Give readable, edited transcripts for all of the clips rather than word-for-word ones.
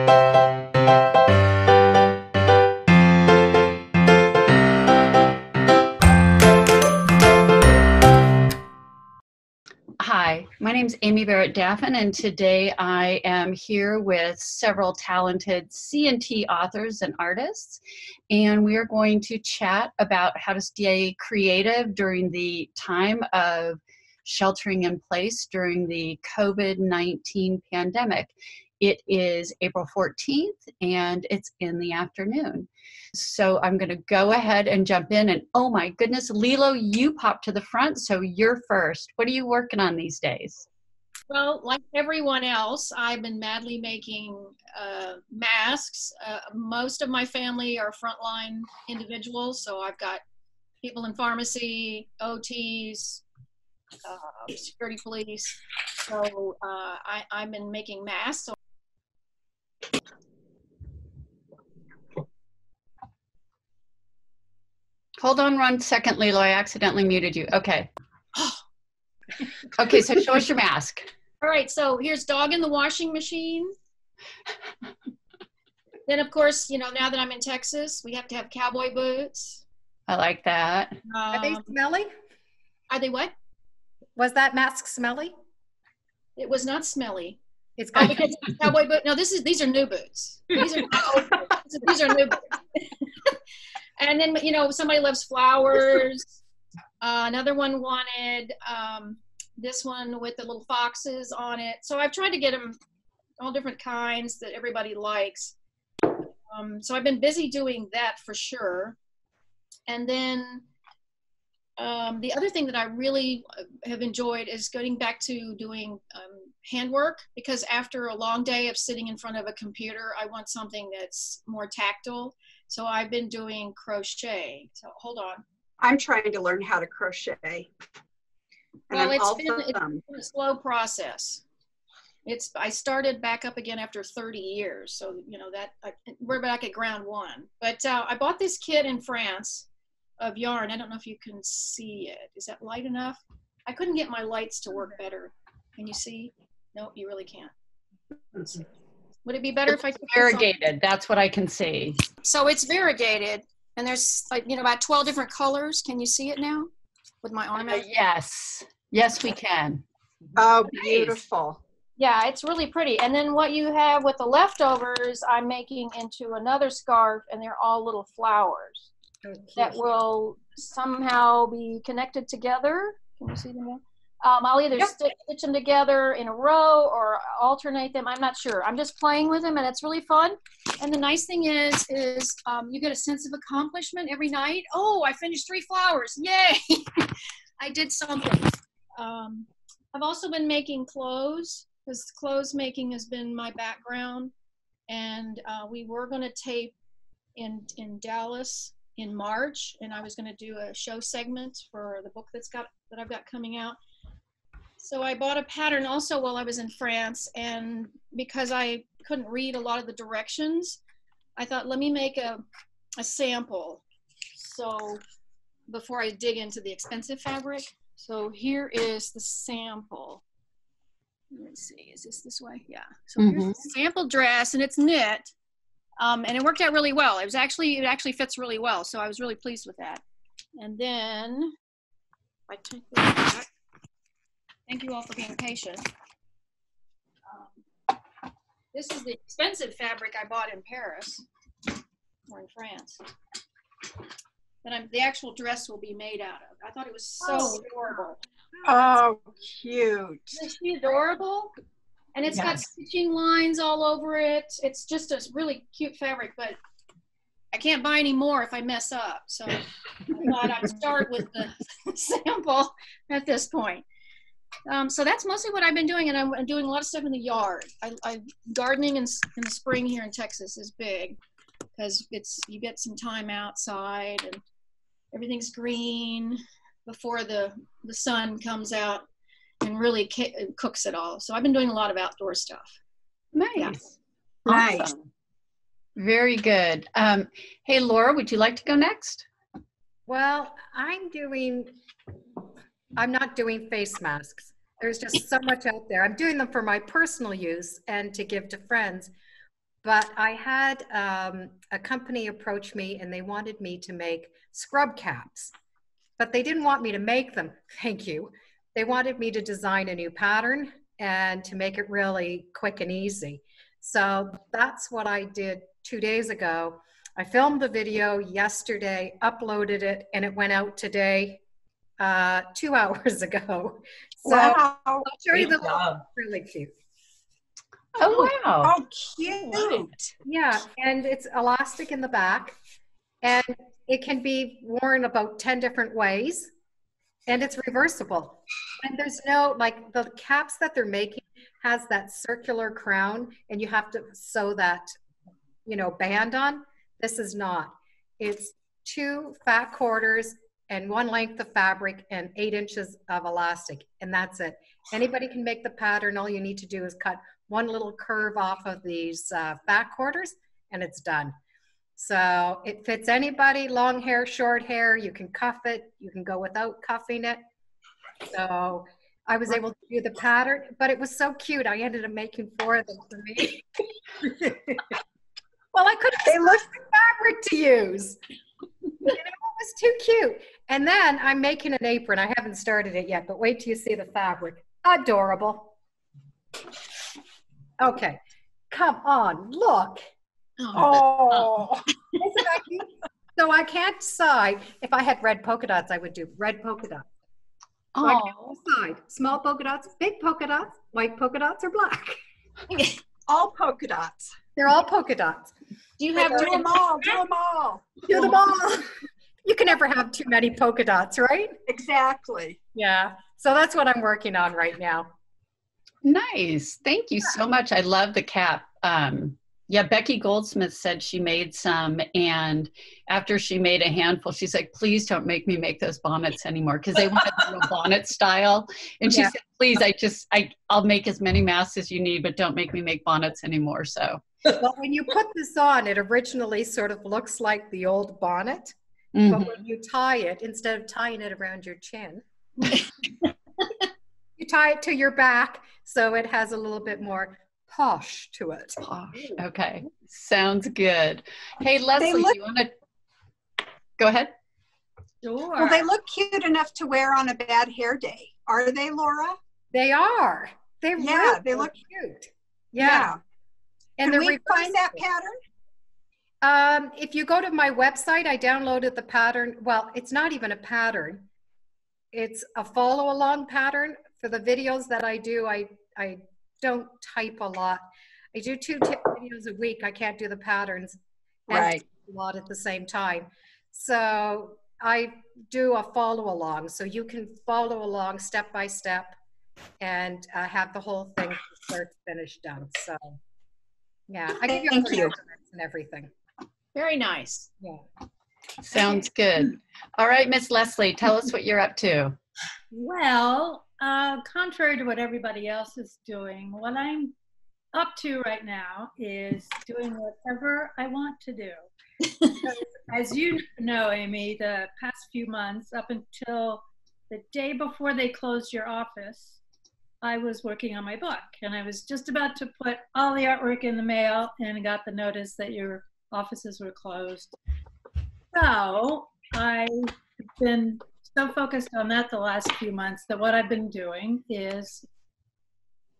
Hi, my name is Amy Barrett-Daffin, and today I am here with several talented C&T authors and artists, and we are going to chat about how to stay creative during the time of sheltering in place during the COVID-19 pandemic. It is April 14th, and it's in the afternoon. So I'm going to go ahead and jump in, and oh my goodness, Lilo, you popped to the front, so you're first. What are you working on these days? Well, like everyone else, I've been madly making masks. Most of my family are frontline individuals, so I've got people in pharmacy, OTs, security police. So I've been making masks. So Hold on 1 second, Lilo. I accidentally muted you. Okay. Okay, so show us your mask. All right, so here's dog in the washing machine. Then, of course, you know, now that I'm in Texas, we have to have cowboy boots. I like that. Are they smelly? Are they what? Was that mask smelly? It was not smelly. It's got because cowboy boot. No, these are new boots. These are not old boots. These are new boots. And then, you know, somebody loves flowers. Another one wanted this one with the little foxes on it. So I've tried to get them all different kinds that everybody likes. So I've been busy doing that for sure. And then the other thing that I really have enjoyed is getting back to doing handwork, because after a long day of sitting in front of a computer, I want something that's more tactile. So I've been doing crochet. So hold on. I'm trying to learn how to crochet. Well, it's been a slow process. I started back up again after 30 years. So, you know, we're back at ground one. But I bought this kit in France of yarn. I don't know if you can see it. Is that light enough? I couldn't get my lights to work better. Can you see? No, you really can't. Would it be better if I took variegated? That's what I can see. So it's variegated, and there's like, you know, about 12 different colors. Can you see it now with my arm out? Yes. Yes, we can. Oh, beautiful. Yeah, it's really pretty. And then what you have with the leftovers, I'm making into another scarf, and they're all little flowers that will somehow be connected together. Can you see them now? I'll either stitch them together in a row or alternate them. I'm not sure. I'm just playing with them, and it's really fun. And the nice thing is you get a sense of accomplishment every night. Oh, I finished 3 flowers. Yay! I did something. I've also been making clothes, because clothes making has been my background. And we were going to tape in Dallas in March, and I was going to do a show segment for the book that I've got coming out. So I bought a pattern also while I was in France, and because I couldn't read a lot of the directions, I thought, let me make a sample. So before I dig into the expensive fabric. So here is the sample. Let's see, is this way? Yeah. So here's the sample dress, and it's knit. And it worked out really well. It actually fits really well. So I was really pleased with that. And then I take this back. Thank you all for being patient. This is the expensive fabric I bought in Paris or in France. That the actual dress will be made out of. I thought it was so adorable. Oh, cute. Isn't she adorable? And it's got stitching lines all over it. It's just a really cute fabric, but I can't buy any more if I mess up. So I thought I'd start with the sample at this point. So that's mostly what I've been doing, and I'm doing a lot of stuff in the yard. Gardening in the spring here in Texas is big, because you get some time outside and everything's green before the sun comes out and really cooks it all. So I've been doing a lot of outdoor stuff. Nice. Yeah. Awesome. Nice. Very good. Hey, Laura, would you like to go next? Well, I'm not doing face masks. There's just so much out there. I'm doing them for my personal use and to give to friends. but I had a company approach me and they wanted me to make scrub caps, but they didn't want me to make them. Thank you. They wanted me to design a new pattern and to make it really quick and easy. So that's what I did 2 days ago. I filmed the video yesterday, uploaded it, and it went out today, 2 hours ago. So Wow. I'll show you Great the job. really cute. Oh, wow. Oh, cute. Yeah, and it's elastic in the back, and it can be worn about 10 different ways, and it's reversible. And there's no, like the caps that they're making has that circular crown, and you have to sew that, you know, band on. This is not. It's 2 fat quarters and 1 length of fabric and 8 inches of elastic, and that's it. Anybody can make the pattern. All you need to do is cut 1 little curve off of these fat quarters, and it's done. So it fits anybody, long hair, short hair. You can cuff it. You can go without cuffing it. So I was able to do the pattern, but it was so cute. I ended up making 4 of them for me. Well, I couldn't They look fabric to use. You know, it was too cute. And then I'm making an apron. I haven't started it yet, but wait till you see the fabric. Adorable. Okay, come on, look. Oh, Isn't that cute? So I can't decide. If I had red polka dots, I would do red polka dots. So I can't Oh, decide. Small polka dots, big polka dots, white polka dots, or black. all polka dots. They're all polka dots. Do you have Do them all. Do them all. Do them all. You can never have too many polka dots, right? Exactly. Yeah. So that's what I'm working on right now. nice. Thank you so much. I love the cap. Yeah, Becky Goldsmith said she made some, and after she made a handful, she's like, please don't make me make those bonnets anymore, because they wanted the real bonnet style. And she Yeah. said, please, I'll make as many masks as you need, but don't make me make bonnets anymore. So Well, when you put this on, it originally sort of looks like the old bonnet, mhm. but when you tie it, instead of tying it around your chin, you tie it to your back, so it has a little bit more posh to it. Gosh, okay, sounds good. Hey, Leslie, look- do you want to go ahead? Sure. Well, they look cute enough to wear on a bad hair day. Are they, Laura? They are. They Yeah, really they are look cute. Yeah. And Can they're we find that reversible. pattern? If you go to my website, I downloaded the pattern. Well, it's not even a pattern. It's a follow along pattern. For the videos that I do, I don't type a lot. I do 2 tip videos a week. I can't do the patterns and Right. type a lot at the same time. So I do a follow along. So you can follow along step by step and have the whole thing from start to finish done. So yeah, I give you all Thank the you. measurements and everything. Very nice. Yeah. Sounds good. All right, Miss Leslie, tell us what you're up to. Well, contrary to what everybody else is doing, what I'm up to right now is doing whatever I want to do. As you know, Amy, the past few months, up until the day before they closed your office, I was working on my book, and I was just about to put all the artwork in the mail and got the notice that your offices were closed. So I've been so focused on that the last few months that what I've been doing is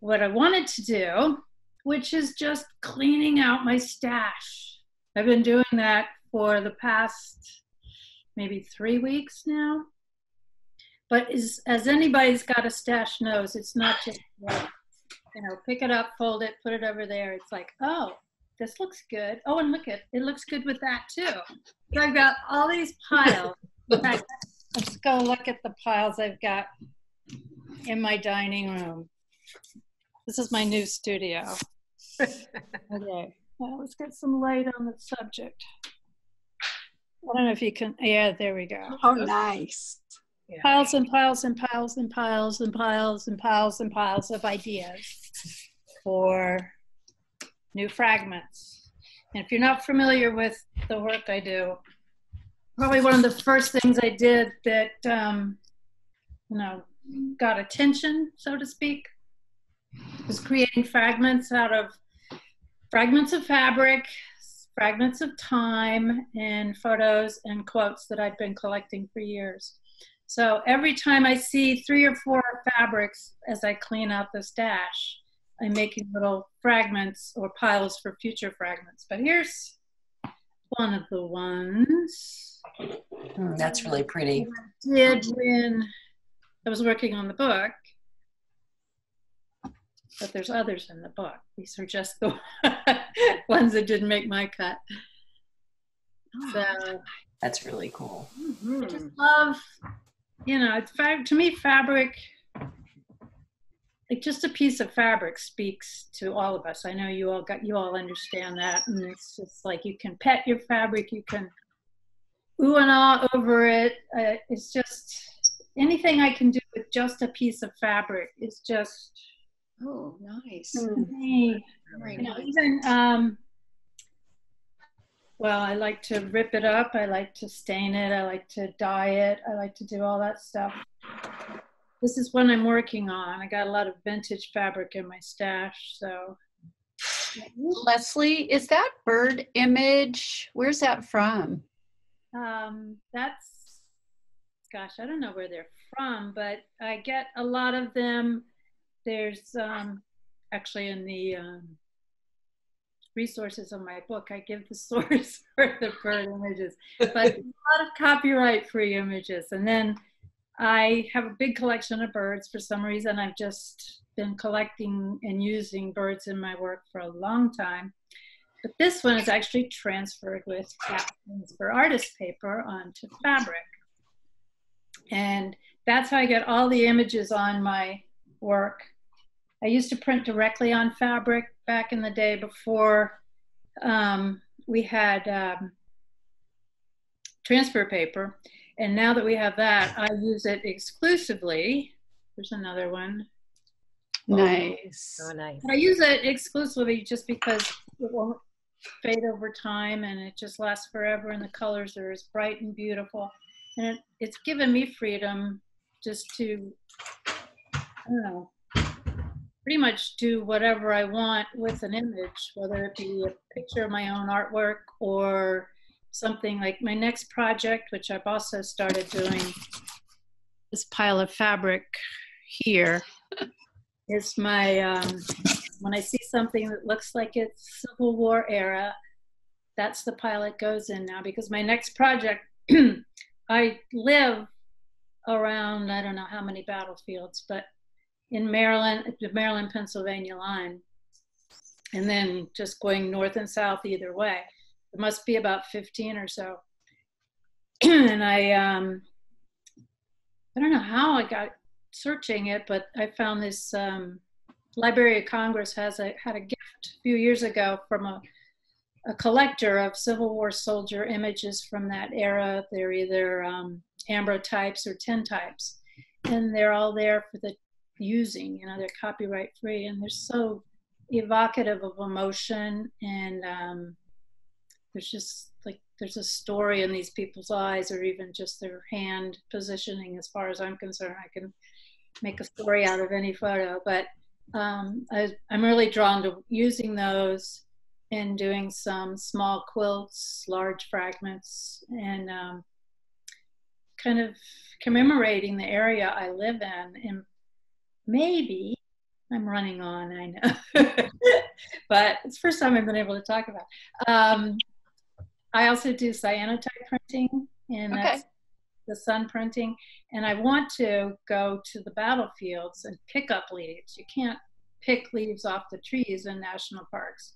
what I wanted to do, which is just cleaning out my stash. I've been doing that for the past maybe 3 weeks now. But as anybody's got a stash knows, it's not just like, you know, pick it up, fold it, put it over there. It's like, oh, this looks good. Oh, and look, it looks good with that too. So I've got all these piles. In fact, let's go look at the piles I've got in my dining room. This is my new studio. Okay, well, let's get some light on the subject. I don't know if you can, yeah, there we go. Oh, nice. Piles and piles and piles and piles and piles and piles and piles of ideas for new fragments. And if you're not familiar with the work I do, probably one of the first things I did that, you know, got attention, so to speak, was creating fragments out of fragments of fabric, fragments of time, and photos and quotes that I've been collecting for years. So every time I see 3 or 4 fabrics as I clean out the stash, I'm making little fragments or piles for future fragments. But here's one of the ones. That's really pretty. I did when I was working on the book. But there's others in the book. These are just the ones that didn't make my cut. So That's really cool. I just love, you know, to me, fabric, like just a piece of fabric speaks to all of us. I know you all understand that, and it's just like you can pet your fabric, you can ooh and ah over it. It's just anything I can do with just a piece of fabric is just. Oh, nice. Hey, you know, even, well, I like to rip it up. I like to stain it. I like to dye it. I like to do all that stuff. This is one I'm working on. I got a lot of vintage fabric in my stash, so. Leslie, is that bird image, where's that from? That's, gosh, I don't know where they're from, but I get a lot of them. There's actually in the resources of my book, I give the source for the bird images, but a lot of copyright-free images. And then I have a big collection of birds. For some reason, I've just been collecting and using birds in my work for a long time. But this one is actually transferred with captions for artist paper onto fabric. And that's how I get all the images on my work. I used to print directly on fabric back in the day before we had transfer paper. And now that we have that, I use it exclusively. There's another one. Nice. Oh, nice. I use it exclusively just because it won't fade over time and it just lasts forever and the colors are as bright and beautiful. And it's given me freedom just to, I don't know, pretty much do whatever I want with an image, whether it be a picture of my own artwork or something like my next project, which I've also started doing. This pile of fabric here is my, when I see something that looks like it's Civil War era, that's the pile it goes in now, because my next project, I live around, I don't know how many battlefields, but in Maryland, the Maryland-Pennsylvania line, and then just going north and south either way. It must be about 15 or so. And I don't know how I got searching it, but I found this Library of Congress had a gift a few years ago from a collector of Civil War soldier images from that era. They're either ambrotypes or tintypes, and they're all there for the using, you know, they're copyright free, and they're so evocative of emotion, and there's just like, there's a story in these people's eyes, or even just their hand positioning. As far as I'm concerned, I can make a story out of any photo, but I'm really drawn to using those and doing some small quilts, large fragments, and kind of commemorating the area I live in. And maybe, I'm running on, I know, but it's the first time I've been able to talk about. I also do cyanotype printing, and that's the sun printing. And I want to go to the battlefields and pick up leaves. You can't pick leaves off the trees in national parks.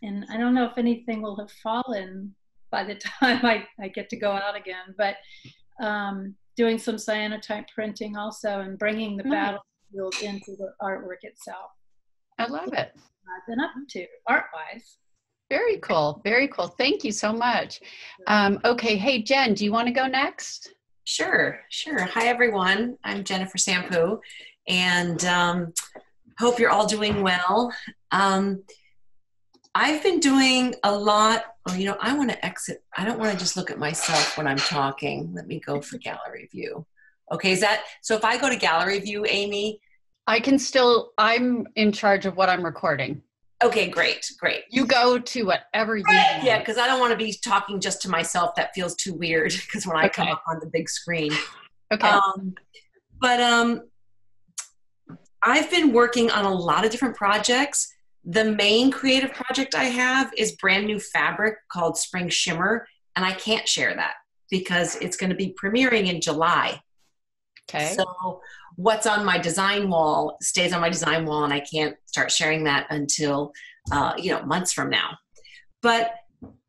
And I don't know if anything will have fallen by the time I get to go out again, but doing some cyanotype printing also, and bringing the battlefield into the artwork itself. I love it. I've been up to art-wise. Very cool. Very cool. Thank you so much. Okay. Hey, Jen, do you want to go next? Sure. Hi, everyone. I'm Jennifer Sampu, and hope you're all doing well. I've been doing a lot. Oh, you know, I want to exit. I don't want to just look at myself when I'm talking. Let me go for gallery view. Okay, is that, so if I go to gallery view, Amy? I'm in charge of what I'm recording. Okay, great. You go to whatever you want. Yeah, because I don't want to be talking just to myself. That feels too weird because when I come up on the big screen. Okay. But I've been working on a lot of different projects. The main creative project I have is brand new fabric called Spring Shimmer, and I can't share that because it's going to be premiering in July. Okay. So what's on my design wall stays on my design wall, and I can't start sharing that until, months from now. But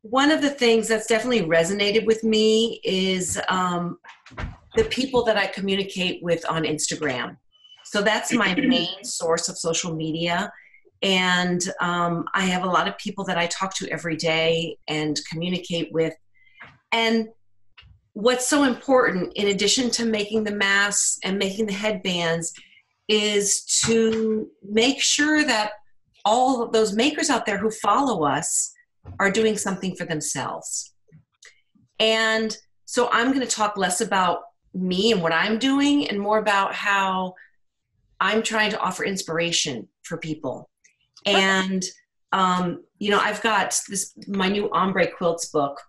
one of the things that's definitely resonated with me is the people that I communicate with on Instagram. So that's my main source of social media. And I have a lot of people that I talk to every day and communicate with. And what's so important, in addition to making the masks and making the headbands, is to make sure that all of those makers out there who follow us are doing something for themselves. And so I'm going to talk less about me and what I'm doing and more about how I'm trying to offer inspiration for people. And, I've got my new Ombre Quilts book,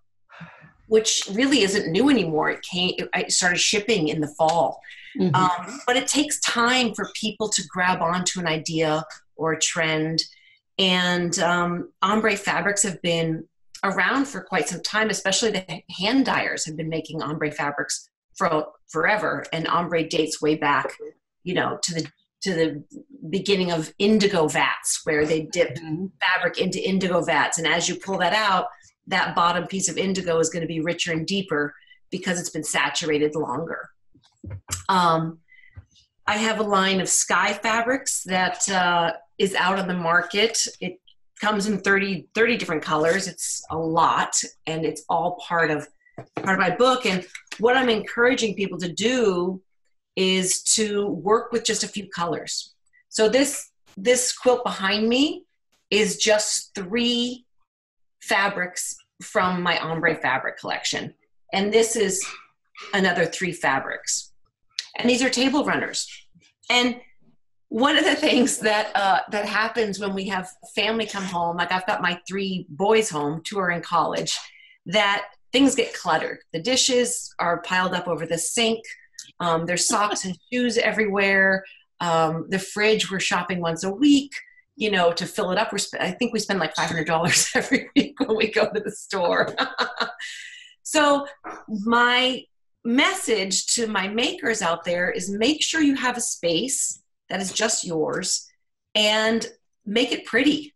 which really isn't new anymore. I started shipping in the fall. Mm-hmm. But it takes time for people to grab onto an idea or a trend. And ombre fabrics have been around for quite some time, especially the hand dyers have been making ombre fabrics for forever. And ombre dates way back, to the beginning of indigo vats, where they dip fabric into indigo vats. And as you pull that out, that bottom piece of indigo is going to be richer and deeper because it's been saturated longer. I have a line of sky fabrics that is out on the market. It comes in 30 different colors. It's a lot, and it's all part of my book. And what I'm encouraging people to do is to work with just a few colors. So this quilt behind me is just 3 fabrics from my ombre fabric collection. And this is another 3 fabrics. And these are table runners. And one of the things that happens when we have family come home, like I've got my 3 boys home, 2 are in college, that things get cluttered. The dishes are piled up over the sink. There's socks and shoes everywhere. The fridge, we're shopping once a week, to fill it up. I think we spend like $500 every week when we go to the store. So my message to my makers out there is make sure you have a space that is just yours and make it pretty.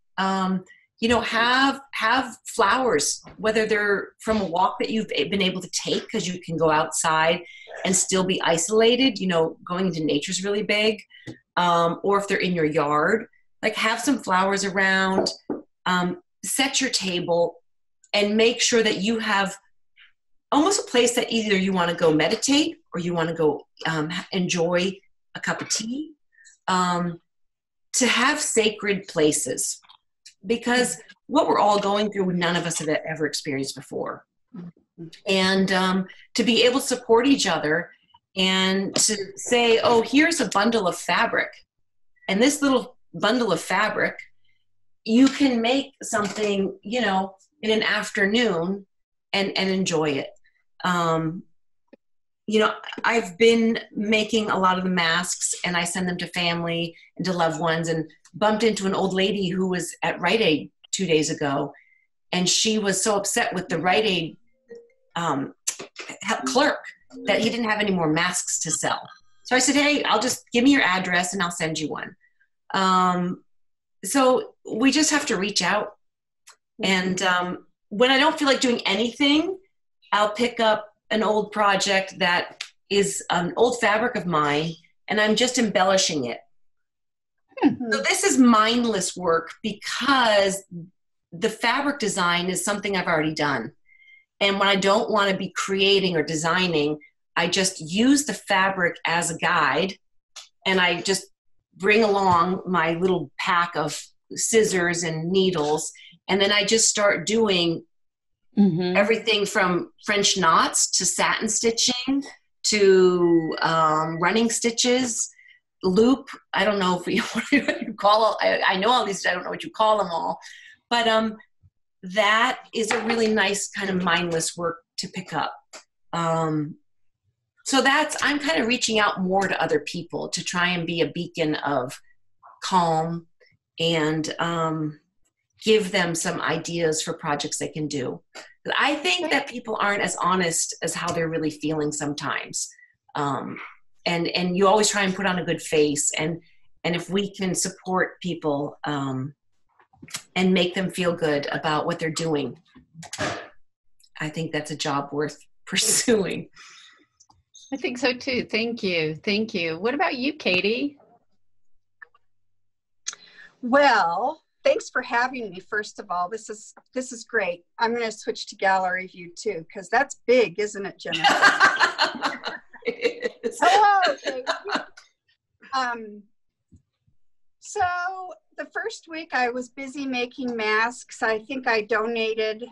Have flowers, whether they're from a walk that you've been able to take because you can go outside and still be isolated, going into nature is really big. Or if they're in your yard, like have some flowers around, set your table and make sure that you have almost a place that either you want to go meditate or you want to go enjoy a cup of tea, to have sacred places. Because what we're all going through, none of us have ever experienced before. And to be able to support each other and to say, oh, here's a bundle of fabric. And this little bundle of fabric, you can make something, in an afternoon and enjoy it. I've been making a lot of the masks and I send them to family and to loved ones, and bumped into an old lady who was at Rite Aid 2 days ago. And she was so upset with the Rite Aid clerk that he didn't have any more masks to sell. So I said, hey, give me your address and I'll send you one. So we just have to reach out. And when I don't feel like doing anything, I'll pick up an old project that is an old fabric of mine, and I'm just embellishing it. Mm-hmm. So this is mindless work because the fabric design is something I've already done. And when I don't want to be creating or designing, I just use the fabric as a guide, and I just bring along my little pack of scissors and needles, and then I just start doing everything from French knots to satin stitching to running stitches. loop. I don't know if we what you call. I know all these. I don't know what you call them all, but that is a really nice kind of mindless work to pick up. So I'm kind of reaching out more to other people to try and be a beacon of calm and give them some ideas for projects they can do. I think that people aren't as honest as how they're really feeling sometimes. And you always try and put on a good face. And if we can support people and make them feel good about what they're doing, I think that's a job worth pursuing. I think so too. Thank you. Thank you. What about you, Katie? Well, thanks for having me. First of all, this is great. I'm going to switch to gallery view too, because that's big, isn't it, Jennifer? It is. Hello, Katie. So the first week I was busy making masks. I think I donated.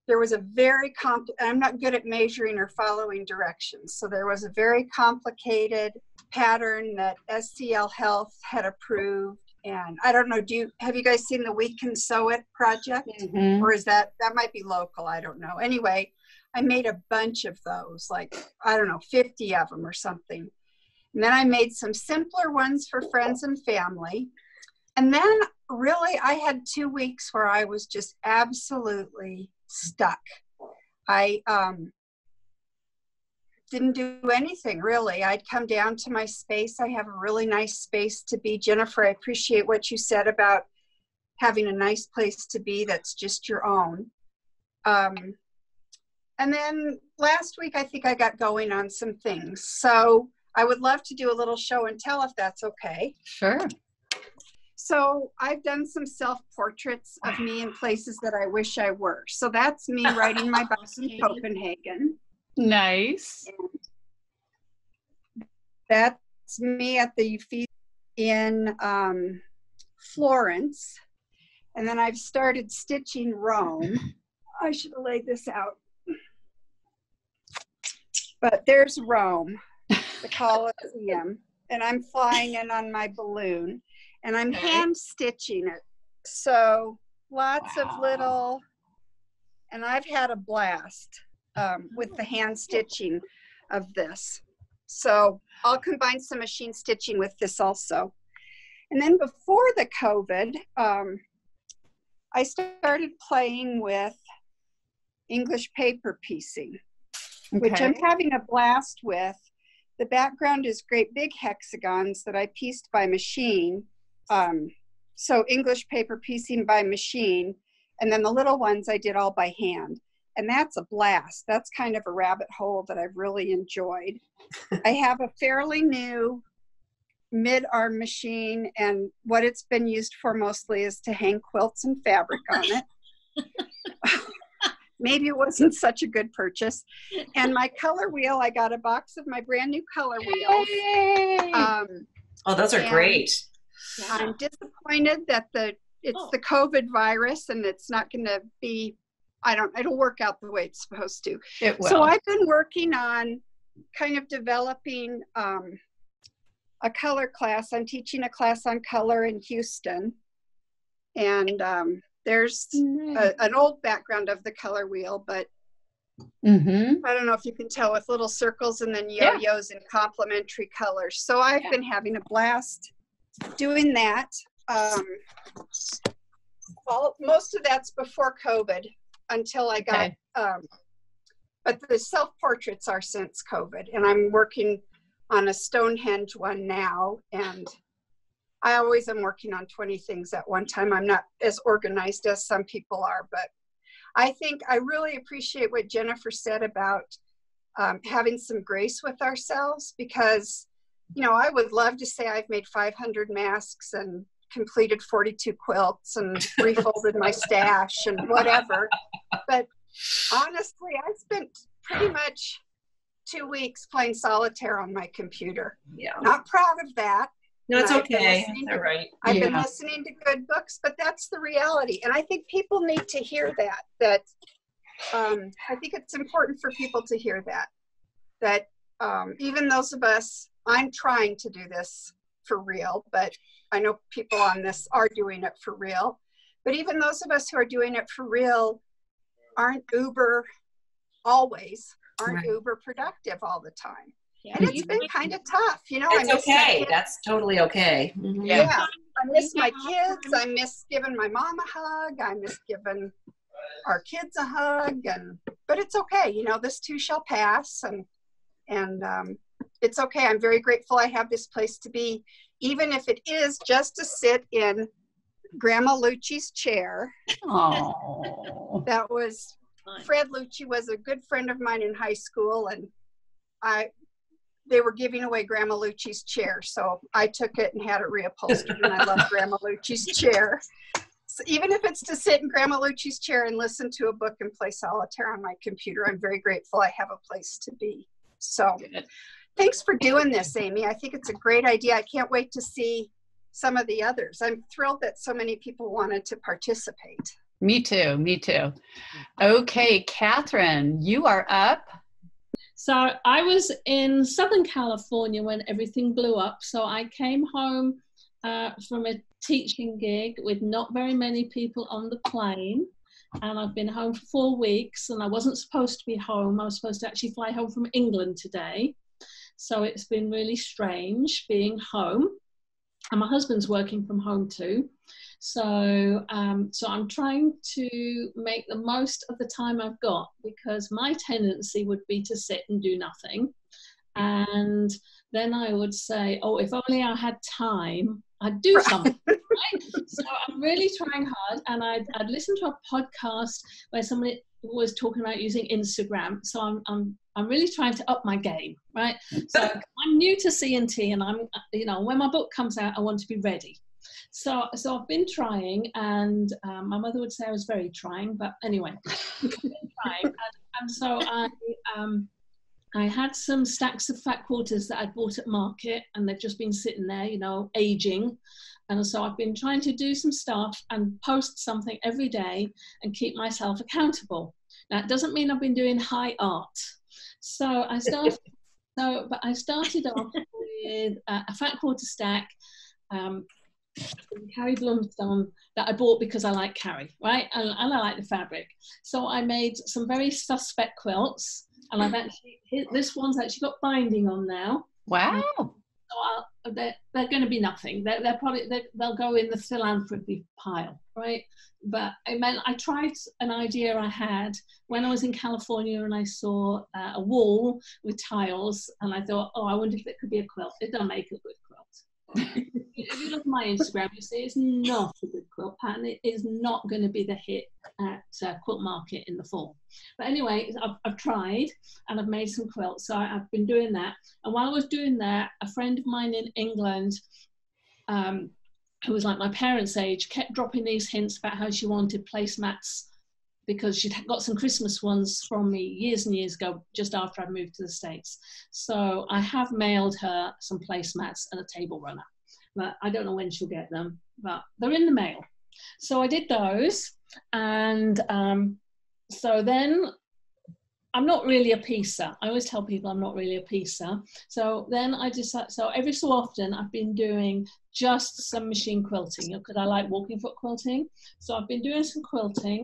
There was a very I'm not good at measuring or following directions. So there was a very complicated pattern that SCL Health had approved. And I don't know, have you guys seen the We Can Sew It project? Mm-hmm. Or is that might be local, I don't know. Anyway, I made a bunch of those, like, I don't know, 50 of them or something. And then I made some simpler ones for friends and family. And then really I had 2 weeks where I was just absolutely stuck. I didn't do anything really. I'd come down to my space. I have a really nice space to be. Jennifer, I appreciate what you said about having a nice place to be that's just your own. And then last week, I think I got going on some things. So I would love to do a little show and tell if that's okay. Sure. So I've done some self-portraits of me in places that I wish I were. So that's me riding my bike in Copenhagen. Nice. And that's me at the Uffizi in Florence. And then I've started stitching Rome. I should have laid this out. But there's Rome, the Colosseum. And I'm flying in on my balloon. And I'm hand stitching it. So lots of little, and I've had a blast with the hand stitching of this. So I'll combine some machine stitching with this also. And then before the COVID, I started playing with English paper piecing, which I'm having a blast with. The background is great big hexagons that I pieced by machine. So English paper piecing by machine, and then the little ones I did all by hand. And that's a blast. That's kind of a rabbit hole that I've really enjoyed. I have a fairly new mid-arm machine, and what it's been used for mostly is to hang quilts and fabric on it. Maybe it wasn't such a good purchase. And my color wheel, I got a box of my brand new color wheels. Oh, those are great. I'm disappointed that it's the COVID virus and it's not going to be, it'll work out the way it's supposed to. It will. So I've been working on kind of developing a color class. I'm teaching a class on color in Houston. And there's an old background of the color wheel, but I don't know if you can tell, with little circles and then yo-yos in complementary colors. So I've been having a blast doing that. Well, most of that's before COVID until I got, but the self-portraits are since COVID, and I'm working on a Stonehenge one now, and I always am working on 20 things at one time. I'm not as organized as some people are, but I think I really appreciate what Jennifer said about having some grace with ourselves, because you know, I would love to say I've made 500 masks and completed 42 quilts and refolded my stash and whatever. But honestly, I spent pretty much 2 weeks playing solitaire on my computer. Yeah. Not proud of that. No, it's okay. All right. I've been listening to good books, but that's the reality. And I think people need to hear that I think it's important for people to hear that even those of us, I'm trying to do this for real, but I know people on this are doing it for real. But even those of us who are doing it for real aren't uber productive all the time. Yeah. And it's been kind of tough, you know. It's okay. That's totally okay. Mm-hmm. Yeah. I miss my kids. I miss giving my mom a hug. I miss giving our kids a hug. But it's okay. You know, this too shall pass. And it's okay. I'm very grateful I have this place to be, even if it is just to sit in Grandma Lucci's chair. Oh. That was, Fred Lucci was a good friend of mine in high school, and they were giving away Grandma Lucci's chair, so I took it and had it reupholstered, and I love Grandma Lucci's chair. So even if it's to sit in Grandma Lucci's chair and listen to a book and play solitaire on my computer, I'm very grateful I have a place to be. So thanks for doing this, Amy. I think it's a great idea. I can't wait to see some of the others. I'm thrilled that so many people wanted to participate. Me too. Me too. Okay, Catherine, you are up. So I was in Southern California when everything blew up. So I came home from a teaching gig with not very many people on the plane. And I've been home for 4 weeks, and I wasn't supposed to be home. I was supposed to actually fly home from England today. So it's been really strange being home. And my husband's working from home too. So I'm trying to make the most of the time I've got, because my tendency would be to sit and do nothing. And then I would say, oh, if only I had time, I'd do something. Right? So I'm really trying hard, and I'd listen to a podcast where somebody was talking about using Instagram. So I'm really trying to up my game, right? So I'm new to C&T, and I'm, you know, when my book comes out, I want to be ready. So I've been trying, and my mother would say I was very trying, but anyway, I've been trying. And so I had some stacks of fat quarters that I'd bought at market, and they've just been sitting there, you know, aging. And so I've been trying to do some stuff and post something every day and keep myself accountable. Now, it doesn't mean I've been doing high art. So I started off with a fat quarter stack, Carrie Blumstone, that I bought because I like Carrie, right? And I like the fabric. So I made some very suspect quilts, and I've actually, this one's actually got binding on now. Wow. So they're going to be nothing. They'll go in the philanthropy pile, right? But I tried an idea I had when I was in California, and I saw a wall with tiles, and I thought, oh, I wonder if it could be a quilt. It doesn't make a good quilt. If you look at my Instagram, you see it's not a good quilt pattern. It is not going to be the hit at Quilt Market in the fall. But anyway, I've tried, and I've made some quilts. So I've been doing that. And while I was doing that, a friend of mine in England, who was like my parents' age, kept dropping these hints about how she wanted placemats, because she'd got some Christmas ones from me years and years ago, just after I moved to the States. So I have mailed her some placemats and a table runner, but I don't know when she'll get them, but they're in the mail. So I did those, and so then I'm not really a piecer. I always tell people I'm not really a piecer. So then I decided, so every so often I've been doing just some machine quilting, because I like walking foot quilting. So I've been doing some quilting,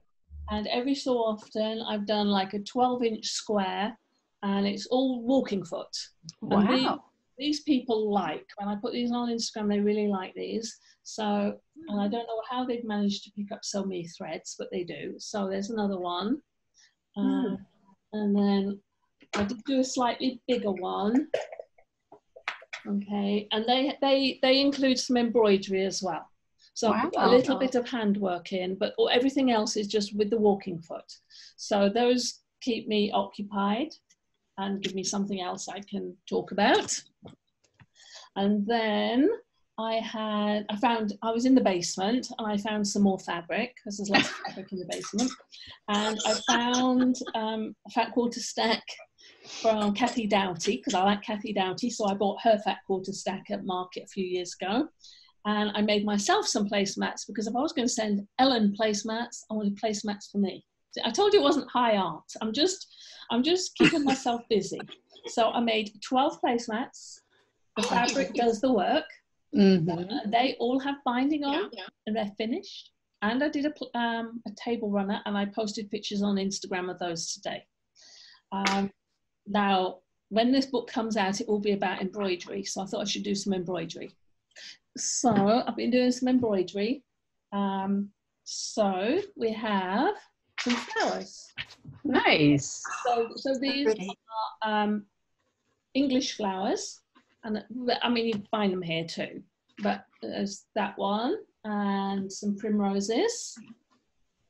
and every so often I've done like a 12-inch square, and it's all walking foot. Wow. And these people like, when I put these on Instagram, they really like these. So, and I don't know how they've managed to pick up so many threads, but they do. So there's another one. And then I did do a slightly bigger one. Okay, and they include some embroidery as well. So wow. I've got a little bit of handwork in, but everything else is just with the walking foot. So those keep me occupied and give me something else I can talk about. And then I was in the basement, and I found some more fabric, because there's lots of fabric in the basement. And I found a fat quarter stack from Kathy Doughty, because I like Kathy Doughty. So I bought her fat quarter stack at market a few years ago. And I made myself some placemats, because if I was going to send Ellen placemats, I wanted placemats for me. I told you it wasn't high art. I'm just keeping myself busy. So I made 12 placemats. The fabric does the work. They all have binding on, and they're finished. And I did a table runner, and I posted pictures on Instagram of those today. Now, when this book comes out, it will be about embroidery, so I thought I should do some embroidery. So I've been doing some embroidery. So we have some flowers. Nice. So these are English flowers, and I mean, you can find them here too, but there's that one and some primroses.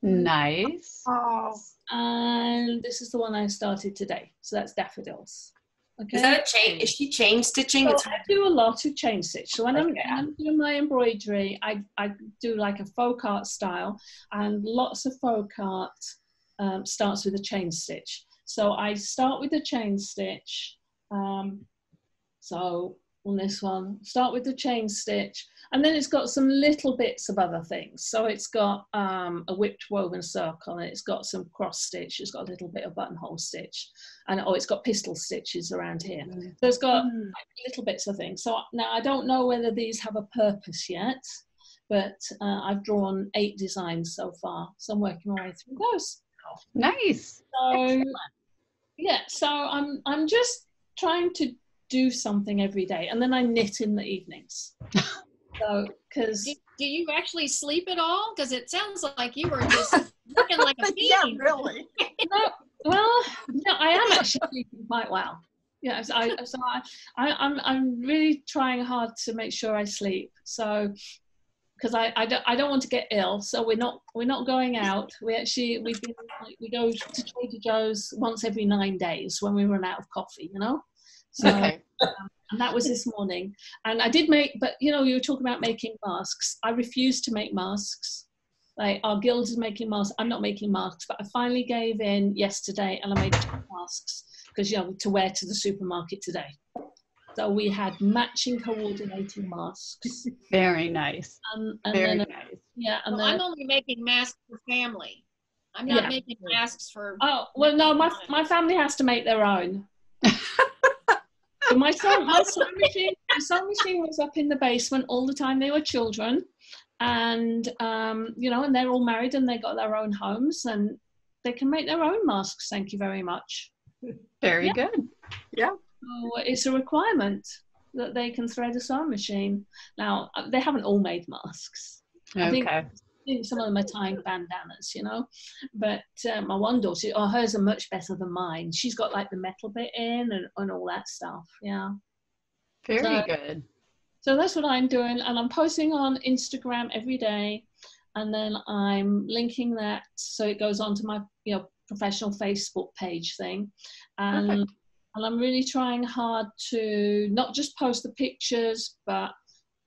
Nice. Oh. And this is the one I started today. So that's daffodils. Okay. Is that a chain? Is she chain stitching? So I do a lot of chain stitch. So when I'm doing my embroidery, I do like a folk art style, and lots of folk art starts with a chain stitch. So I start with the chain stitch. So on this one, start with the chain stitch, and then it's got some little bits of other things. So it's got a whipped woven circle, and it's got some cross stitch, it's got a little bit of buttonhole stitch, and it's got pistol stitches around here. So it's got little bits of things. So now I don't know whether these have a purpose yet, but I've drawn 8 designs so far, so I'm working my way through those. Nice. So yeah, so I'm just trying to do something every day, and then I knit in the evenings. So, because do you actually sleep at all? Because it sounds like you were just looking like a fiend. Yeah, really. no, well, no, I am actually sleeping quite well. Yeah, so I'm really trying hard to make sure I sleep. So, because I don't want to get ill, so we're not going out. We go to Trader Joe's once every 9 days when we run out of coffee, you know. So, okay. And that was this morning. And I did make, but you know, you were talking about making masks. I refuse to make masks. Like, our guild is making masks. I'm not making masks, but I finally gave in yesterday, and I made 2 masks because, you know, to wear to the supermarket today. So we had matching coordinating masks. Very nice. And Very then, nice. yeah. And Well, then, I'm only making masks for family. I'm not making masks for. oh, well, no, my family has to make their own. So my sewing machine was up in the basement all the time they were children, and you know, and they're all married and they got their own homes, and they can make their own masks. Thank you very much. Very good. Yeah. So it's a requirement that they can thread a sewing machine. Now they haven't all made masks. Okay. I think some of them are tying bandanas, you know, but my one daughter, hers are much better than mine. She's got like the metal bit in and all that stuff. Yeah. Very good. So that's what I'm doing, and I'm posting on Instagram every day, and then I'm linking that so it goes onto my, you know, professional Facebook page thing, and I'm really trying hard to not just post the pictures, but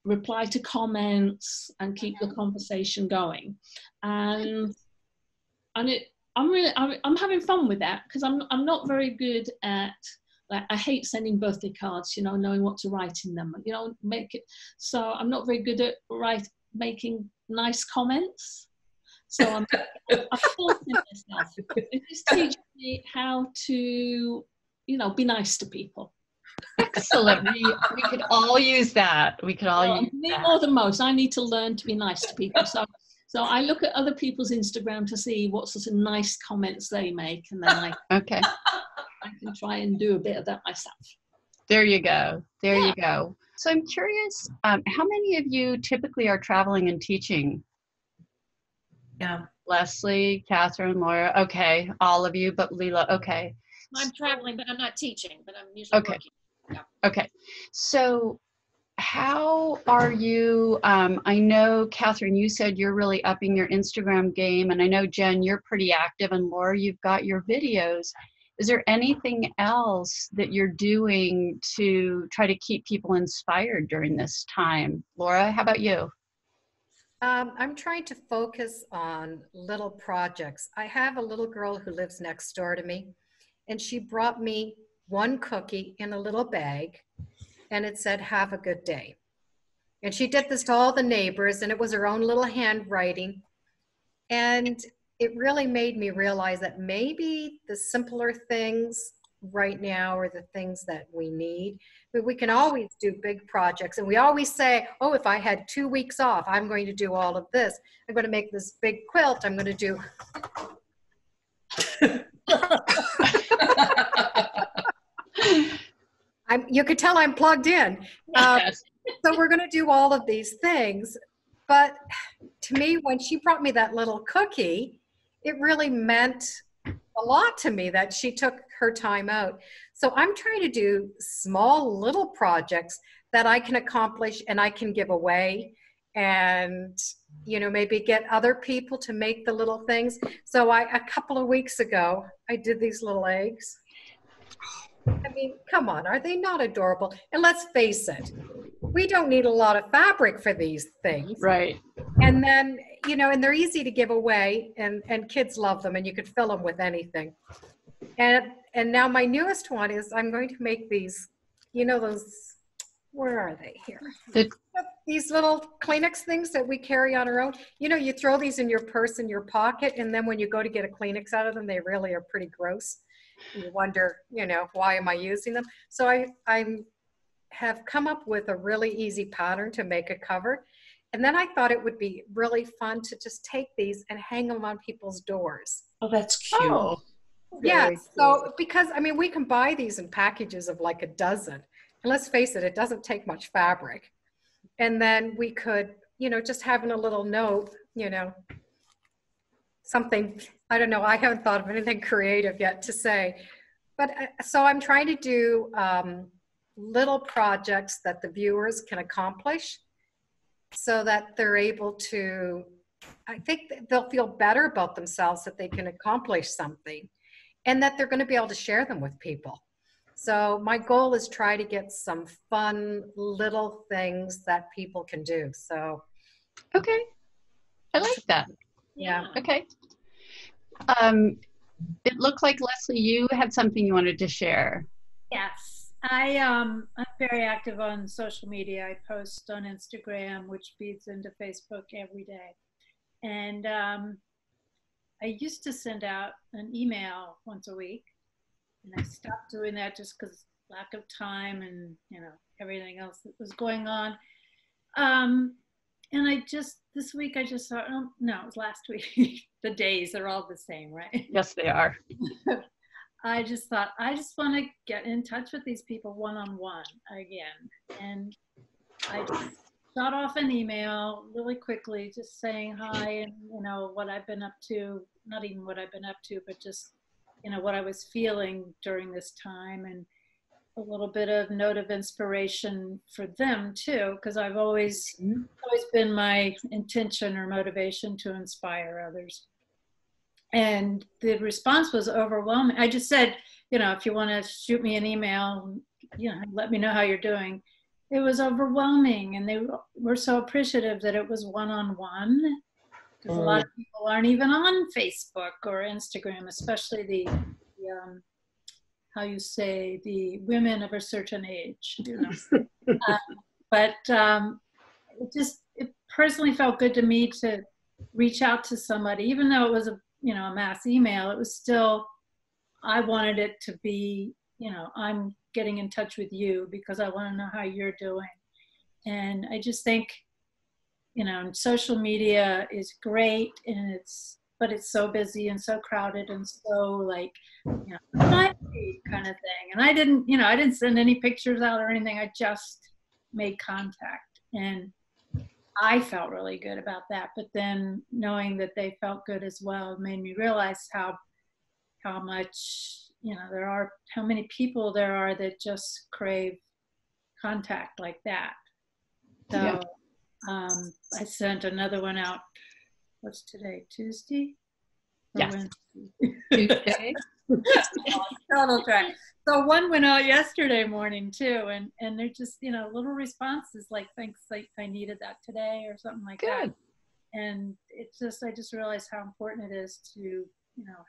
reply to comments and keep the conversation going, and I'm having fun with that, because I'm not very good at, like, I hate sending birthday cards, you know, knowing what to write in them, you know, make it, so I'm not very good at making nice comments. So I'm forcing myself. It just teaches me how to, you know, be nice to people. Excellent. We could all use that. We could all use me that. more than most. I need to learn to be nice to people. So I look at other people's Instagram to see what sort of nice comments they make, and then I can try and do a bit of that myself. There you go. There you go. So I'm curious, how many of you typically are traveling and teaching? Yeah. Leslie, Catherine, Laura. Okay. All of you, but Leela. Okay. I'm traveling, but I'm not teaching, but I'm usually working. Yeah. Okay. So how are you, I know, Catherine, you said you're really upping your Instagram game, and I know, Jen, you're pretty active, and Laura, you've got your videos. Is there anything else that you're doing to try to keep people inspired during this time? Laura, how about you? I'm trying to focus on little projects. I have a little girl who lives next door to me, and she brought me one cookie in a little bag, and it said, "Have a good day." And she did this to all the neighbors, and it was her own little handwriting. And it really made me realize that maybe the simpler things right now are the things that we need. But we can always do big projects. And we always say, oh, if I had 2 weeks off, I'm going to do all of this. I'm going to make this big quilt. I'm going to do. You could tell I'm plugged in. Yes. So we're going to do all of these things. But to me, when she brought me that little cookie, it really meant a lot to me that she took her time out. So I'm trying to do small little projects that I can accomplish and I can give away, and maybe get other people to make the little things. So a couple of weeks ago, I did these little eggs. I mean, come on, are they not adorable? And let's face it, we don't need a lot of fabric for these things. Right. And then, and they're easy to give away, and kids love them, and you could fill them with anything. And now my newest one is I'm going to make these, those, where are they here? These little Kleenex things that we carry on our own. You throw these in your purse, in your pocket, and then when you go to get a Kleenex out of them, they really are pretty gross. You wonder, why am I using them? So I have come up with a really easy pattern to make a cover. And then I thought it would be really fun to just take these and hang them on people's doors. Oh, that's cute. Oh, Yeah, Very so because, we can buy these in packages of like a dozen. And let's face it, it doesn't take much fabric. And then we could, just having a little note, something, I don't know, I haven't thought of anything creative yet to say. But so I'm trying to do little projects that the viewers can accomplish so that they're able to, I think they'll feel better about themselves that they can accomplish something, and that they're going to be able to share them with people. So my goal is try to get some fun little things that people can do. So. okay. I like that. Yeah. Okay. It looked like, Leslie, you had something you wanted to share. Yes. I'm very active on social media. I post on Instagram, which feeds into Facebook every day. And I used to send out an email once a week, and I stopped doing that just because lack of time and everything else that was going on. And this week I just thought, oh no, it was last week. The days are all the same, right? Yes, they are. I just thought, I just want to get in touch with these people one-on-one again. And I just shot off an email really quickly, just saying hi and, what I've been up to, not even what I've been up to, but just, what I was feeling during this time, and a little bit of note of inspiration for them too, because I've always been my intention or motivation to inspire others. And the response was overwhelming. I just said, if you want to shoot me an email, let me know how you're doing. It was overwhelming, and they were so appreciative that it was one-on-one, because a lot of people aren't even on Facebook or Instagram, especially the how you say, the women of a certain age, but it personally felt good to me to reach out to somebody, even though it was a mass email. It was still, I wanted it to be, I'm getting in touch with you because I want to know how you're doing. And I just think, social media is great, and but it's so busy and so crowded and so my feed kind of thing. And I didn't send any pictures out or anything. I just made contact, and I felt really good about that. But then knowing that they felt good as well made me realize how much, how many people there are that just crave contact like that. So Yeah. I sent another one out. What's today? Tuesday? Yes. Tuesday. Total track. So one went out yesterday morning too, and they're just little responses like, thanks, like I needed that today or something like that. Good. And I just realized how important it is to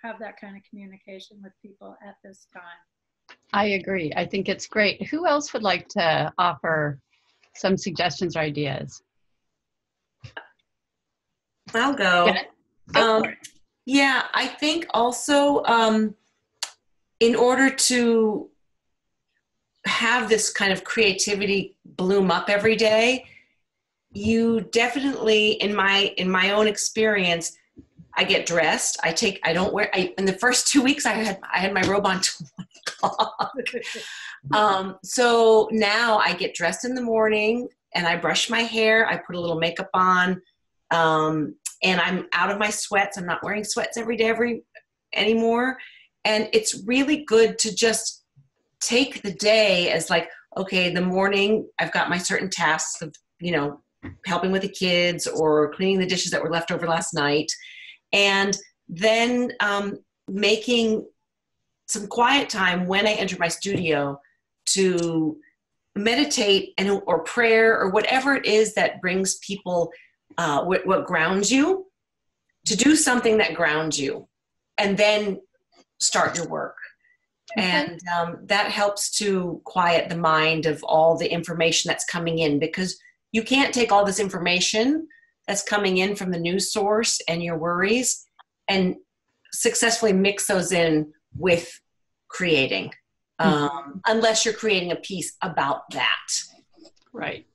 have that kind of communication with people at this time. I agree. I think it's great. Who else would like to offer some suggestions or ideas? I'll go. Go for it. Yeah, I think also in order to have this kind of creativity bloom up every day, you definitely, in my own experience, I get dressed. In the first 2 weeks I had my robe on till 1 o'clock. So now I get dressed in the morning and I brush my hair. I put a little makeup on, and I'm out of my sweats. I'm not wearing sweats every day anymore. And it's really good to just take the day as like, okay, in the morning I've got my certain tasks of, helping with the kids or cleaning the dishes that were left over last night. And then making some quiet time when I enter my studio to meditate or prayer or whatever it is that brings people, what grounds you, to do something that grounds you, and then start your work. Okay. And that helps to quiet the mind of all the information that's coming in, because you can't take all this information that's coming in from the news source and your worries and successfully mix those in with creating, unless you're creating a piece about that. Right.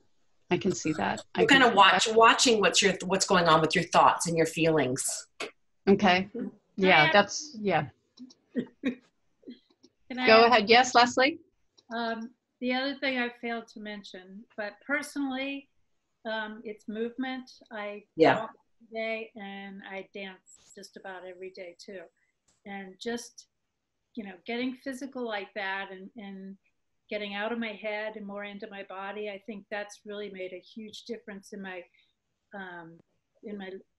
I can see that. You're kind of watching what's going on with your thoughts and your feelings. Okay. Yeah, Go ahead. Yes, Leslie? The other thing I failed to mention, but personally, it's movement. I walk every day and I dance just about every day too. And just, getting physical like that and getting out of my head and more into my body, I think that's really made a huge difference in my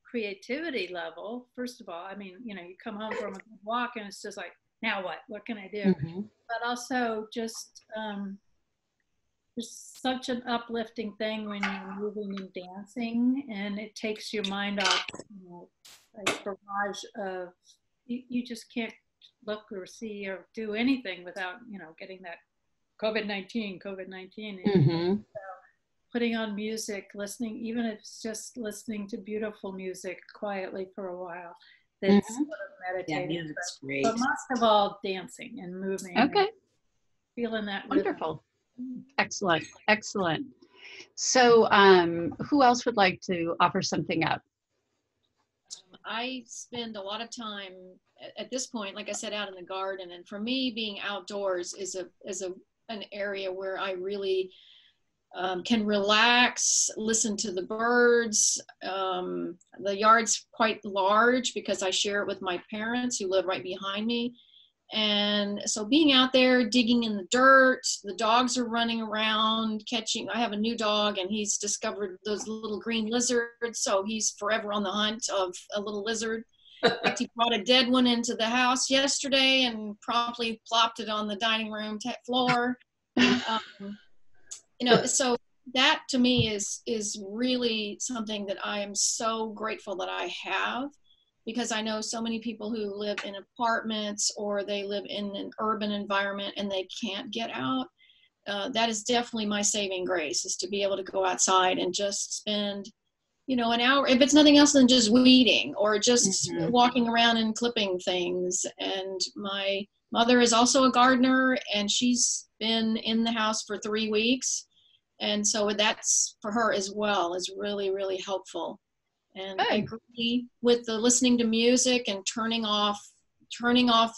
creativity level. First of all, I mean, you come home from a walk and it's just like, now what? What can I do? Mm-hmm. But also just there's such an uplifting thing when you're moving and dancing, and it takes your mind off a barrage of you just can't look or see or do anything without getting that COVID-19. Mm-hmm. So putting on music, listening, even if it's just listening to beautiful music quietly for a while. That's sort of meditating. Yeah, that's great. But most of all, dancing and moving. Okay. And feeling that. Wonderful. Excellent. Excellent. So who else would like to offer something up? I spend a lot of time at this point, like I said, out in the garden. And for me, being outdoors is an area where I really can relax, listen to the birds. The yard's quite large because I share it with my parents who live right behind me. And so being out there digging in the dirt, the dogs are running around catching. I have a new dog and he's discovered those little green lizards. So he's forever on the hunt of a little lizard. In fact, he brought a dead one into the house yesterday and promptly plopped it on the dining room floor. So that to me is really something that I am so grateful that I have, because I know so many people who live in apartments or they live in an urban environment and they can't get out. That is definitely my saving grace, is to be able to go outside and just spend, an hour, if it's nothing else than just weeding or just walking around and clipping things. And my mother is also a gardener and she's been in the house for 3 weeks. And so that's for her as well is really, really helpful. And I agree with the listening to music and turning off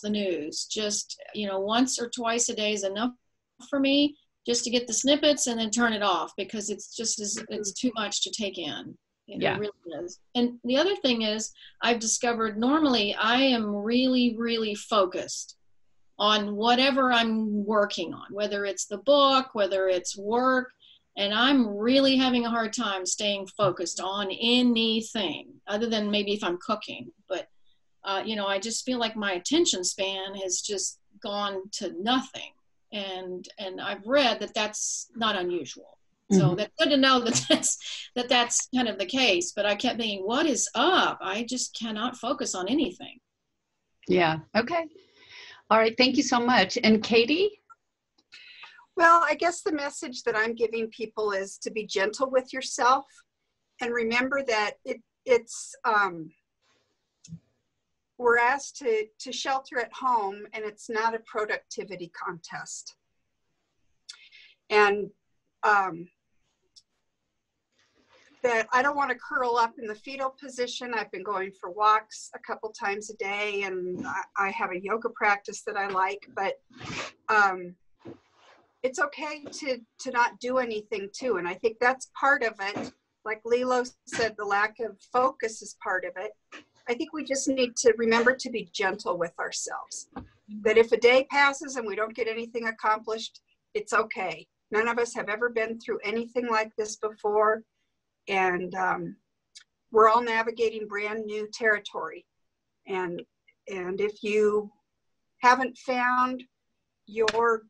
the news. Just, once or twice a day is enough for me, just to get the snippets and then turn it off, because it's too much to take in. It really is. And the other thing is, I've discovered normally I am really, really focused on whatever I'm working on, whether it's the book, whether it's work. And I'm really having a hard time staying focused on anything other than maybe if I'm cooking. But, I just feel like my attention span has just gone to nothing. And I've read that that's not unusual. So that's good to know that that's kind of the case. But I kept thinking, what is up? I just cannot focus on anything. Yeah. Okay. All right. Thank you so much. And Katie? Well, I guess the message that I'm giving people is to be gentle with yourself and remember that we're asked to shelter at home, and it's not a productivity contest. And that I don't want to curl up in the fetal position. I've been going for walks a couple times a day, and I have a yoga practice that I like, but it's okay to not do anything too. And I think that's part of it. Like Lilo said, the lack of focus is part of it. I think we just need to remember to be gentle with ourselves. That if a day passes and we don't get anything accomplished, it's okay. None of us have ever been through anything like this before. And we're all navigating brand new territory. And if you haven't found your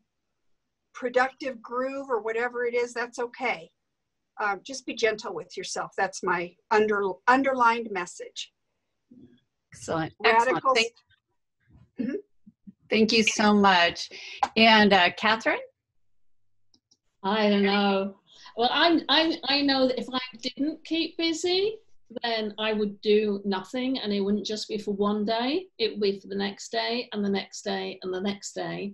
productive groove or whatever it is, that's okay. Just be gentle with yourself. That's my underlined message. Excellent. Radical. Thank you so much. And Catherine? I don't know. Well, I know that if I didn't keep busy, then I would do nothing, and it wouldn't just be for one day. It would be for the next day and the next day and the next day.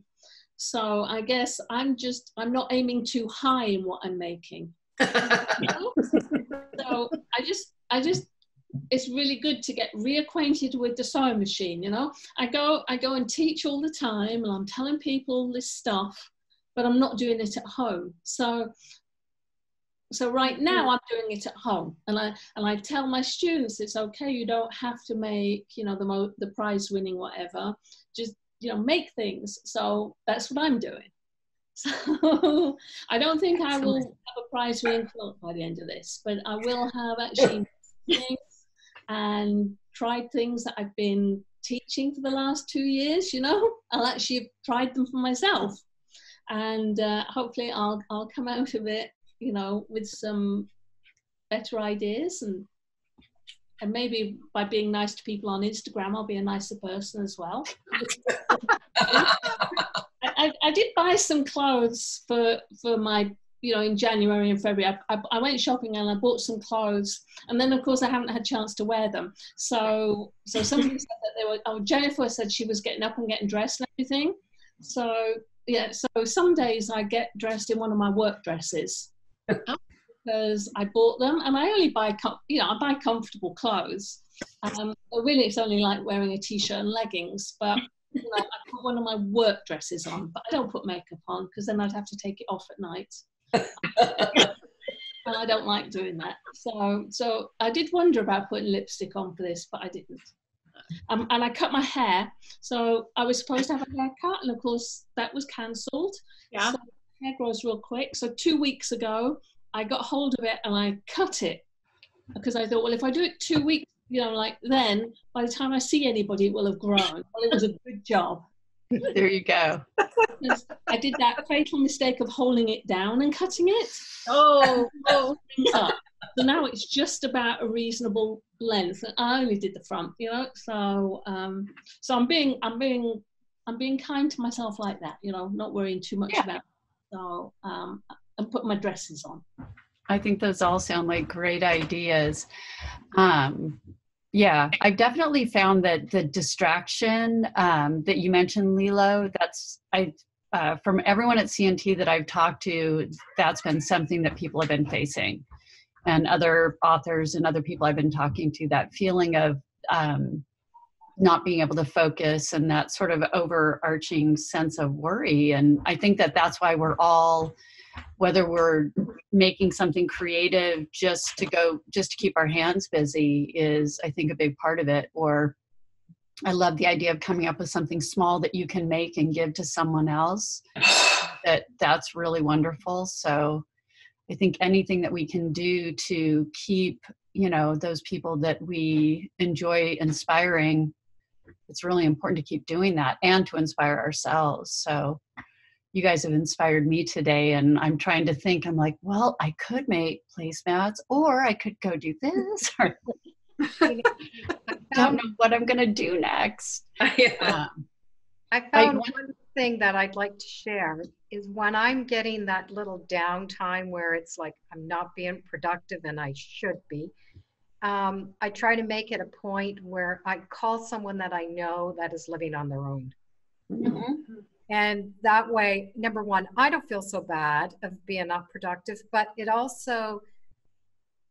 So I guess I'm not aiming too high in what I'm making. So I just it's really good to get reacquainted with the sewing machine. You know, I go and teach all the time, and I'm telling people all this stuff, but I'm not doing it at home. So right now I'm doing it at home, and I tell my students it's okay. You don't have to make, you know, the prize winning whatever. Just, you know, make things. So that's what I'm doing. So I don't think I will have a prize winning quilt by the end of this, but I will have actually things and tried things that I've been teaching for the last 2 years. You know, I'll actually have tried them for myself, and hopefully I'll come out of it, you know, with some better ideas, and maybe by being nice to people on Instagram, I'll be a nicer person as well. I did buy some clothes for my, you know, in January and February. I went shopping and I bought some clothes, and then of course I haven't had a chance to wear them. So somebody said that they were, Jennifer said she was getting up and getting dressed and everything. So yeah, so some days I get dressed in one of my work dresses because I bought them, and I only buy, you know, I buy comfortable clothes. Really, it's only like wearing a t-shirt and leggings, but you know, I put one of my work dresses on, but I don't put makeup on because then I'd have to take it off at night. And I don't like doing that. So I did wonder about putting lipstick on for this, but I didn't. And I cut my hair. So I was supposed to have a haircut, and of course that was cancelled. Yeah. So hair grows real quick. So 2 weeks ago, I got hold of it and I cut it, because I thought, well, if I do it 2 weeks, you know, like then by the time I see anybody, it will have grown. Well, it was a good job. There you go. I did that fatal mistake of holding it down and cutting it. Oh. So now it's just about a reasonable length. I only did the front, you know. So I'm being kind to myself like that, you know, not worrying too much about it. So and put my dresses on. I think those all sound like great ideas. Yeah, I've definitely found that the distraction that you mentioned, Lilo, from everyone at CNT that I've talked to, that's been something that people have been facing. And other authors and other people I've been talking to, that feeling of not being able to focus and that sort of overarching sense of worry. And I think that that's why we're all, whether we're making something creative just to keep our hands busy, is I think a big part of it. Or I love the idea of coming up with something small that you can make and give to someone else. That's really wonderful. So I think anything that we can do to keep, you know, those people that we enjoy inspiring, it's really important to keep doing that and to inspire ourselves. So you guys have inspired me today, and I'm trying to think, I'm like, well, I could make placemats, or I could go do this, or don't know what I'm going to do next. I found one thing that I'd like to share is when I'm getting that little downtime where it's like I'm not being productive and I should be, I try to make it a point where I call someone that I know that is living on their own. Mm-hmm. And that way, number one, I don't feel so bad of being not productive, but it also,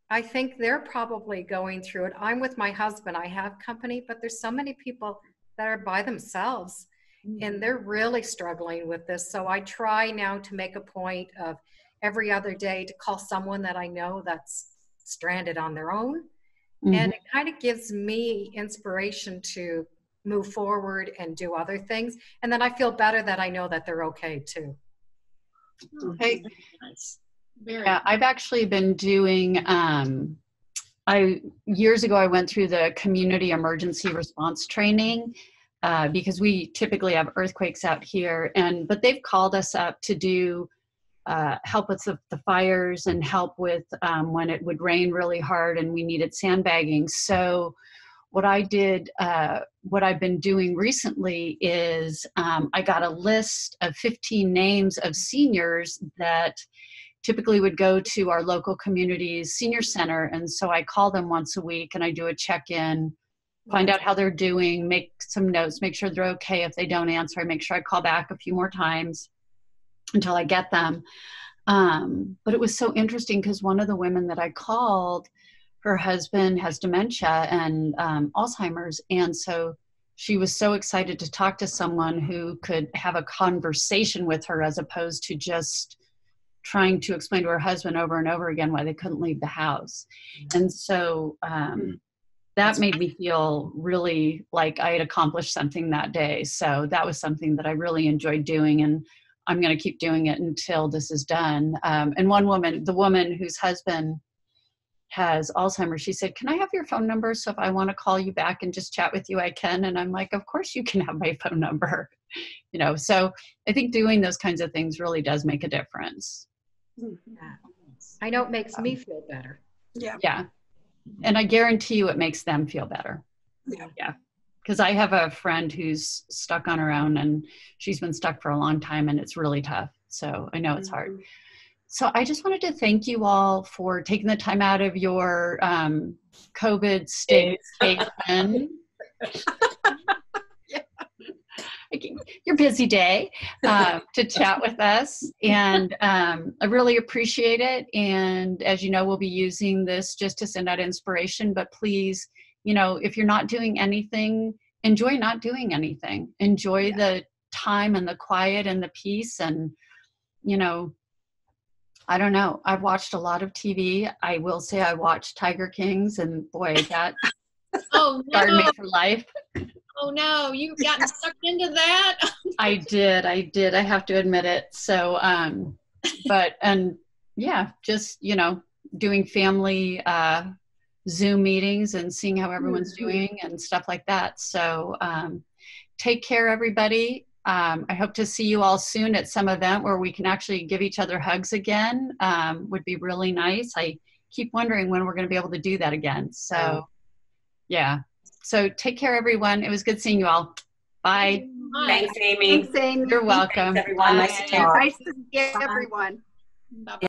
I think they're probably going through it. I'm with my husband, I have company, but there's so many people that are by themselves and they're really struggling with this. So I try now to make a point of every other day to call someone that I know that's stranded on their own. Mm-hmm. And it kind of gives me inspiration to move forward and do other things. And then I feel better that I know that they're okay too. Hey, Nice. Very yeah, I've actually been doing, years ago, I went through the community emergency response training because we typically have earthquakes out here, but they've called us up to do help with the fires and help with when it would rain really hard and we needed sandbagging. So what I've been doing recently is I got a list of 15 names of seniors that typically would go to our local community's senior center. And so I call them once a week and I do a check-in, find out how they're doing, make some notes, make sure they're okay. If they don't answer, I make sure I call back a few more times until I get them. But it was so interesting because one of the women that I called, her husband has dementia and Alzheimer's. And so she was so excited to talk to someone who could have a conversation with her as opposed to just trying to explain to her husband over and over again why they couldn't leave the house. And so that made me feel really like I had accomplished something that day. So that was something that I really enjoyed doing. And I'm going to keep doing it until this is done. And one woman, the woman whose husband has Alzheimer's, she said, "Can I have your phone number? So if I want to call you back and just chat with you, I can." And I'm like, "Of course you can have my phone number." You know, so I think doing those kinds of things really does make a difference. Yeah. I know it makes me feel better. Yeah. Yeah. And I guarantee you it makes them feel better. Yeah. Yeah. Because I have a friend who's stuck on her own and she's been stuck for a long time and it's really tough. So I know it's hard. So I just wanted to thank you all for taking the time out of your COVID staycation, your busy day, to chat with us. And I really appreciate it. And as you know, we'll be using this just to send out inspiration, but please, you know, if you're not doing anything, enjoy not doing anything. Enjoy the time and the quiet and the peace. And, you know, I don't know. I've watched a lot of TV. I will say I watched Tiger Kings, and boy, that scarred me for life. Oh no, you've gotten sucked into that? I did. I have to admit it. So, just, you know, doing family Zoom meetings and seeing how everyone's doing and stuff like that. So take care, everybody. I hope to see you all soon at some event where we can actually give each other hugs again. Would be really nice. I keep wondering when we're going to be able to do that again. So, yeah. So take care, everyone. It was good seeing you all. Bye. Thanks, Amy. Thanks, Amy. You're welcome. Thanks, everyone. Nice to talk. Nice to see everyone. Bye-bye.